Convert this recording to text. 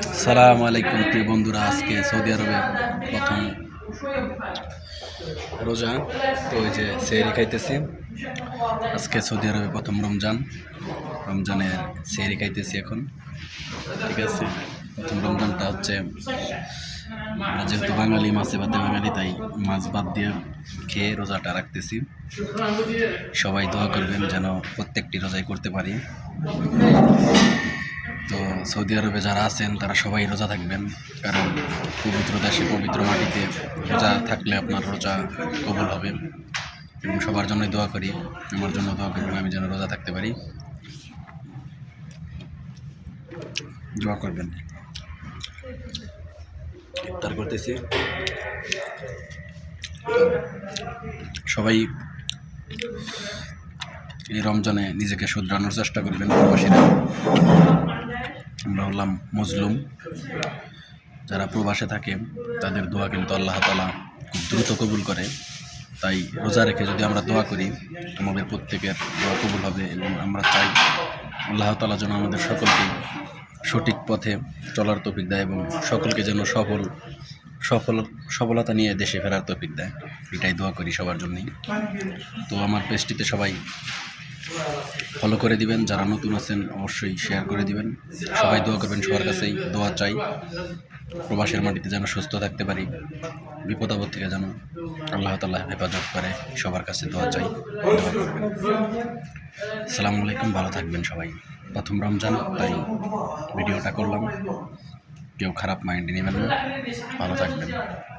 সালাম আলাইকুম প্রিয় বন্ধুরা, আজকে সৌদি আরবে প্রথম রোজা। তো ওই যে সেহরি খাইতেছি। আজকে সৌদি আরবে প্রথম রমজানের সেহরি খাইতেছি এখন। ঠিক আছে, প্রথম রমজানটা হচ্ছে আমরা যেহেতু বাঙালি, মাছে ভাতে বাঙালি, তাই মাছ ভাত দিয়ে খেয়ে রোজাটা রাখতেছি। সবাই দোয়া করবেন যেন প্রত্যেকটি রোজাই করতে পারি। তো সৌদি আরবে যারা আছেন তারা সবাই রোজা থাকবেন, কারণ পবিত্র দেশে পবিত্র মাটিতে রোজা থাকলে আপনার রোজা কবুল হবে। এবং সবার জন্যই দোয়া করি, আমার জন্য দোয়া করবেন আমি যেন রোজা থাকতে পারি, দোয়া করবেন। ইফতার করতেছি, সবাই এই রমজানে নিজেকে শুধরানোর চেষ্টা করবেন। প্রবাসীরা আমরা হলাম মজলুম, যারা প্রবাসে থাকে তাদের দোয়া কিন্তু আল্লাহ তাআলা খুব দ্রুত কবুল করে। তাই রোজা রেখে যদি আমরা দোয়া করি, আমাদের প্রত্যেকের দোয়া কবুল হবে। এবং আমরা চাই আল্লাহ তাআলা যেন আমাদের সকলকে সঠিক পথে চলার তৌফিক দেয় এবং সকলকে যেন সফলতা নিয়ে দেশে ফেরার তৌফিক দেয়। এটাই দোয়া করি সবার জন্যই। তো আমার পেজটিতে সবাই ফলো করে দিবেন, যারা নতুন আছেন অবশ্যই শেয়ার করে দিবেন। সবাই দোয়া করবেন, সবার কাছেই দোয়া চাই। প্রবাসের মাটিতে যেন সুস্থ থাকতে পারি, বিপদ আপদ থেকে যেন আল্লাহ তাআলা হেফাজত করে, সবার কাছে দোয়া চাই। দোয়া করবেন। আসসালামু আলাইকুম, ভালো থাকবেন সবাই। প্রথম রমজান, তাই ভিডিওটা করলাম, কেউ খারাপ মাইন্ডে নেবেন না। ভালো থাকবেন।